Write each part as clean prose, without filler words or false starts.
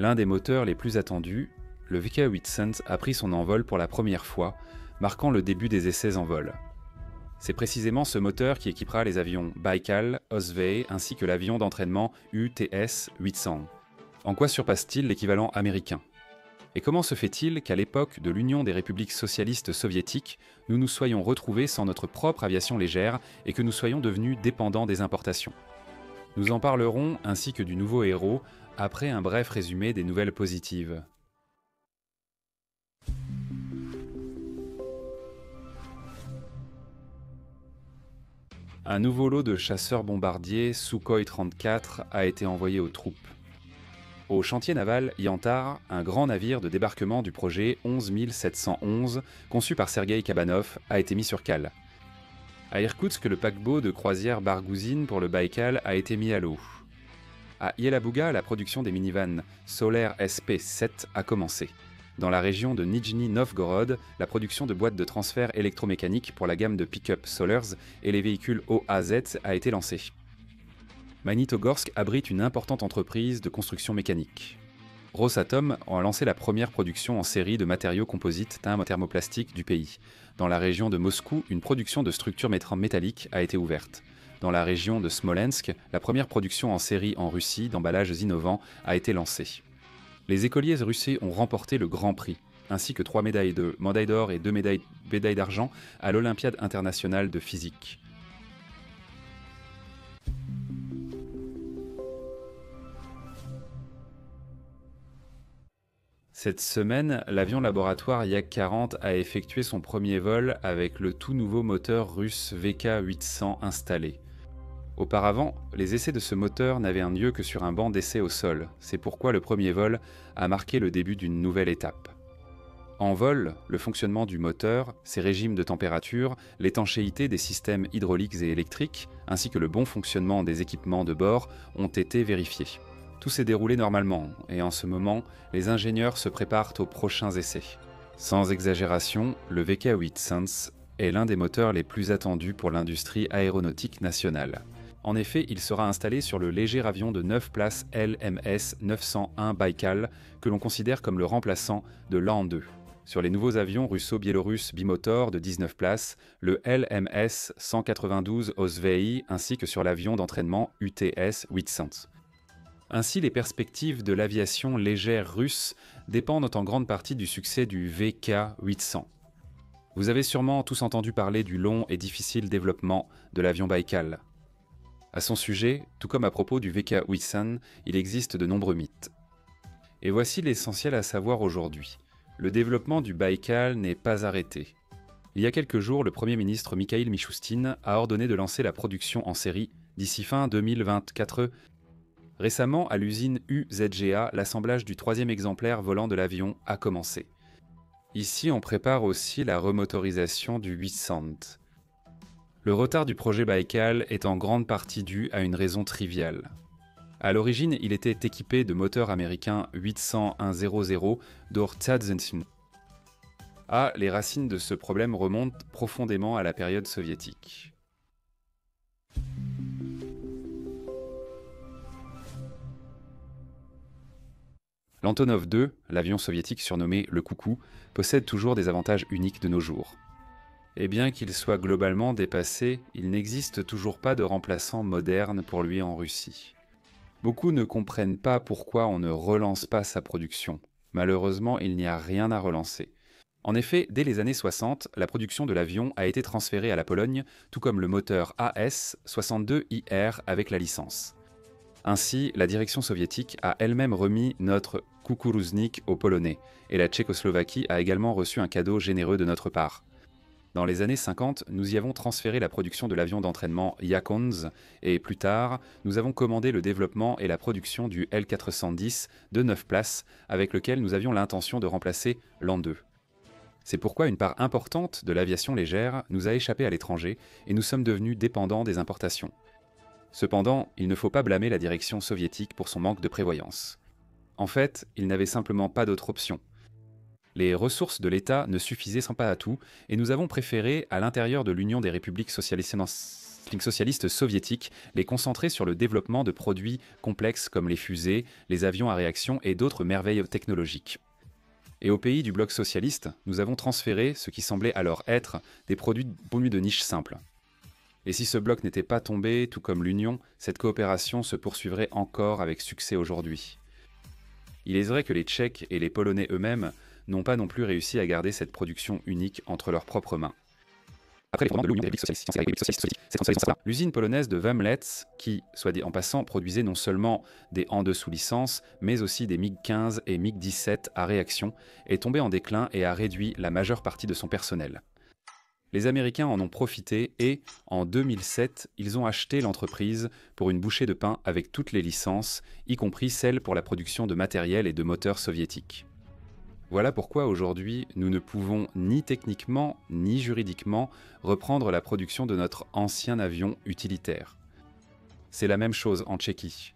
L'un des moteurs les plus attendus, le VK800 a pris son envol pour la première fois, marquant le début des essais en vol. C'est précisément ce moteur qui équipera les avions Baikal, Osvey ainsi que l'avion d'entraînement UTS-800. En quoi surpasse-t-il l'équivalent américain ? Et comment se fait-il qu'à l'époque de l'Union des républiques socialistes soviétiques, nous nous soyons retrouvés sans notre propre aviation légère et que nous soyons devenus dépendants des importations ? Nous en parlerons, ainsi que du nouveau héros, après un bref résumé des nouvelles positives. Un nouveau lot de chasseurs-bombardiers Sukhoi 34 a été envoyé aux troupes. Au chantier naval Yantar, un grand navire de débarquement du projet 11711, conçu par Sergueï Kabanov, a été mis sur cale. À Irkoutsk, le paquebot de croisière Bargouzine pour le Baïkal a été mis à l'eau. À Yelabuga, la production des minivans Solaire SP7 a commencé. Dans la région de Nijni Novgorod, la production de boîtes de transfert électromécanique pour la gamme de pick-up Solars et les véhicules OAZ a été lancée. Magnitogorsk abrite une importante entreprise de construction mécanique. Rosatom a lancé la première production en série de matériaux composites thermoplastiques du pays. Dans la région de Moscou, une production de structures métalliques a été ouverte. Dans la région de Smolensk, la première production en série en Russie d'emballages innovants a été lancée. Les écoliers russes ont remporté le Grand Prix, ainsi que 3 médailles d'or et 2 médailles d'argent à l'Olympiade internationale de physique. Cette semaine, l'avion laboratoire Yak-40 a effectué son premier vol avec le tout nouveau moteur russe VK800 installé. Auparavant, les essais de ce moteur n'avaient un lieu que sur un banc d'essai au sol. C'est pourquoi le premier vol a marqué le début d'une nouvelle étape. En vol, le fonctionnement du moteur, ses régimes de température, l'étanchéité des systèmes hydrauliques et électriques, ainsi que le bon fonctionnement des équipements de bord ont été vérifiés. Tout s'est déroulé normalement, et en ce moment, les ingénieurs se préparent aux prochains essais. Sans exagération, le VK800 est l'un des moteurs les plus attendus pour l'industrie aéronautique nationale. En effet, il sera installé sur le léger avion de 9 places LMS 901 Baikal, que l'on considère comme le remplaçant de l'An-2. Sur les nouveaux avions russo-biélorusses bimoteurs de 19 places, le LMS 192 Osvey, ainsi que sur l'avion d'entraînement UTS 800. Ainsi, les perspectives de l'aviation légère russe dépendent en grande partie du succès du VK800. Vous avez sûrement tous entendu parler du long et difficile développement de l'avion Baikal. À son sujet, tout comme à propos du VK800, il existe de nombreux mythes. Et voici l'essentiel à savoir aujourd'hui. Le développement du Baikal n'est pas arrêté. Il y a quelques jours, le Premier ministre Mikhail Mishustin a ordonné de lancer la production en série d'ici fin 2024. Récemment, à l'usine UZGA, l'assemblage du 3e exemplaire volant de l'avion a commencé. Ici, on prépare aussi la remotorisation du 800. Le retard du projet Baikal est en grande partie dû à une raison triviale. À l'origine, il était équipé de moteurs américains 800-100 d'Ortsadzensin. Les racines de ce problème remontent profondément à la période soviétique. L'Antonov 2, l'avion soviétique surnommé le Coucou, possède toujours des avantages uniques de nos jours. Et bien qu'il soit globalement dépassé, il n'existe toujours pas de remplaçant moderne pour lui en Russie. Beaucoup ne comprennent pas pourquoi on ne relance pas sa production. Malheureusement, il n'y a rien à relancer. En effet, dès les années 60, la production de l'avion a été transférée à la Pologne, tout comme le moteur AS-62IR avec la licence. Ainsi, la direction soviétique a elle-même remis notre Kukuruznik aux Polonais, et la Tchécoslovaquie a également reçu un cadeau généreux de notre part. Dans les années 50, nous y avons transféré la production de l'avion d'entraînement Yakonz et plus tard, nous avons commandé le développement et la production du L410 de 9 places avec lequel nous avions l'intention de remplacer l'An-2. C'est pourquoi une part importante de l'aviation légère nous a échappé à l'étranger et nous sommes devenus dépendants des importations. Cependant, il ne faut pas blâmer la direction soviétique pour son manque de prévoyance. En fait, il n'avait simplement pas d'autre option. Les ressources de l'État ne suffisaient sans pas à tout, et nous avons préféré, à l'intérieur de l'Union des républiques socialistes socialiste soviétique les concentrer sur le développement de produits complexes comme les fusées, les avions à réaction et d'autres merveilles technologiques. Et au pays du bloc socialiste, nous avons transféré ce qui semblait alors être des produits de niche simples. Et si ce bloc n'était pas tombé, tout comme l'Union, cette coopération se poursuivrait encore avec succès aujourd'hui. Il est vrai que les Tchèques et les Polonais eux-mêmes n'ont pas non plus réussi à garder cette production unique entre leurs propres mains. Après l'effondrement de l'Union des républiques socialistes soviétiques, l'usine polonaise de Wamlec, qui, soit dit en passant, produisait non seulement des An-2 sous licence, mais aussi des MiG-15 et MiG-17 à réaction, est tombée en déclin et a réduit la majeure partie de son personnel. Les Américains en ont profité et, en 2007, ils ont acheté l'entreprise pour une bouchée de pain avec toutes les licences, y compris celles pour la production de matériel et de moteurs soviétiques. Voilà pourquoi aujourd'hui, nous ne pouvons ni techniquement ni juridiquement reprendre la production de notre ancien avion utilitaire. C'est la même chose en Tchéquie.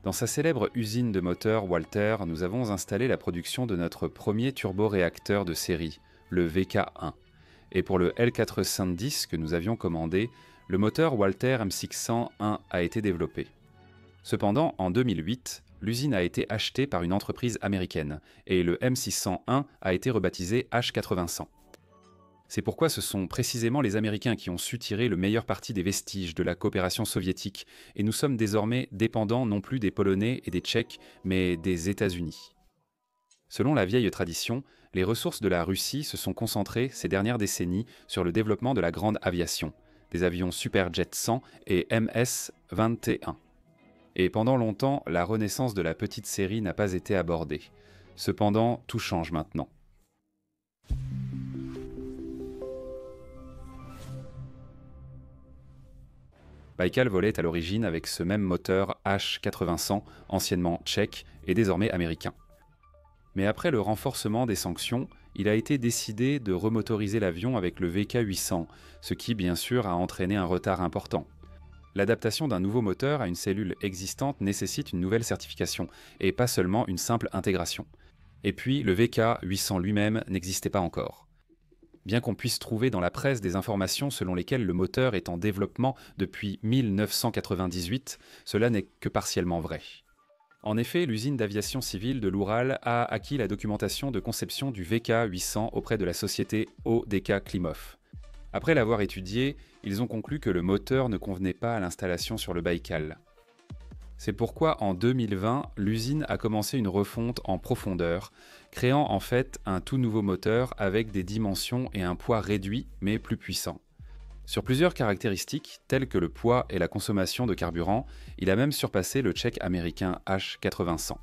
Dans sa célèbre usine de moteurs Walter, nous avons installé la production de notre premier turboréacteur de série, le VK1. Et pour le L410 que nous avions commandé, le moteur Walter M601 a été développé. Cependant, en 2008, l'usine a été achetée par une entreprise américaine et le M601 a été rebaptisé H40100. C'est pourquoi ce sont précisément les Américains qui ont su tirer le meilleur parti des vestiges de la coopération soviétique et nous sommes désormais dépendants non plus des Polonais et des Tchèques, mais des États-Unis. Selon la vieille tradition, les ressources de la Russie se sont concentrées ces dernières décennies sur le développement de la grande aviation, des avions Superjet 100 et MS-21. Et pendant longtemps, la renaissance de la petite série n'a pas été abordée. Cependant, tout change maintenant. Baïkal volait à l'origine avec ce même moteur H40100, anciennement tchèque et désormais américain. Mais après le renforcement des sanctions, il a été décidé de remotoriser l'avion avec le VK800, ce qui bien sûr a entraîné un retard important. L'adaptation d'un nouveau moteur à une cellule existante nécessite une nouvelle certification, et pas seulement une simple intégration. Et puis, le VK800 lui-même n'existait pas encore. Bien qu'on puisse trouver dans la presse des informations selon lesquelles le moteur est en développement depuis 1998, cela n'est que partiellement vrai. En effet, l'usine d'aviation civile de l'Oural a acquis la documentation de conception du VK800 auprès de la société ODK Klimov. Après l'avoir étudié, ils ont conclu que le moteur ne convenait pas à l'installation sur le Baïkal. C'est pourquoi en 2020, l'usine a commencé une refonte en profondeur, créant en fait un tout nouveau moteur avec des dimensions et un poids réduits mais plus puissants. Sur plusieurs caractéristiques, telles que le poids et la consommation de carburant, il a même surpassé le tchèque américain H40100.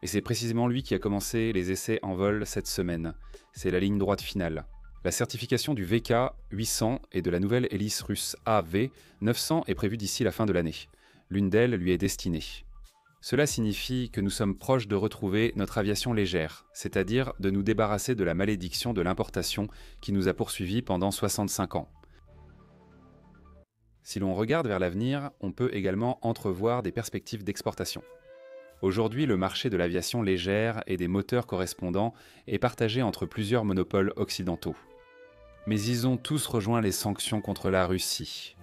Et c'est précisément lui qui a commencé les essais en vol cette semaine. C'est la ligne droite finale. La certification du VK800 et de la nouvelle hélice russe AV900 est prévue d'ici la fin de l'année. L'une d'elles lui est destinée. Cela signifie que nous sommes proches de retrouver notre aviation légère, c'est-à-dire de nous débarrasser de la malédiction de l'importation qui nous a poursuivis pendant 65 ans. Si l'on regarde vers l'avenir, on peut également entrevoir des perspectives d'exportation. Aujourd'hui, le marché de l'aviation légère et des moteurs correspondants est partagé entre plusieurs monopoles occidentaux. Mais ils ont tous rejoint les sanctions contre la Russie.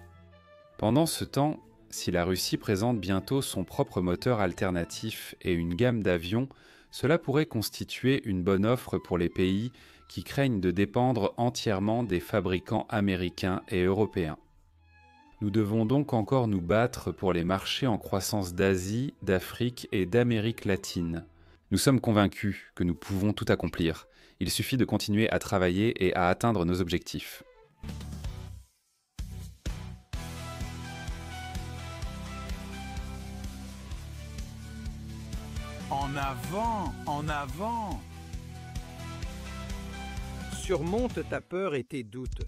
Pendant ce temps, si la Russie présente bientôt son propre moteur alternatif et une gamme d'avions, cela pourrait constituer une bonne offre pour les pays qui craignent de dépendre entièrement des fabricants américains et européens. Nous devons donc encore nous battre pour les marchés en croissance d'Asie, d'Afrique et d'Amérique latine. Nous sommes convaincus que nous pouvons tout accomplir. Il suffit de continuer à travailler et à atteindre nos objectifs. En avant, en avant! Surmonte ta peur et tes doutes.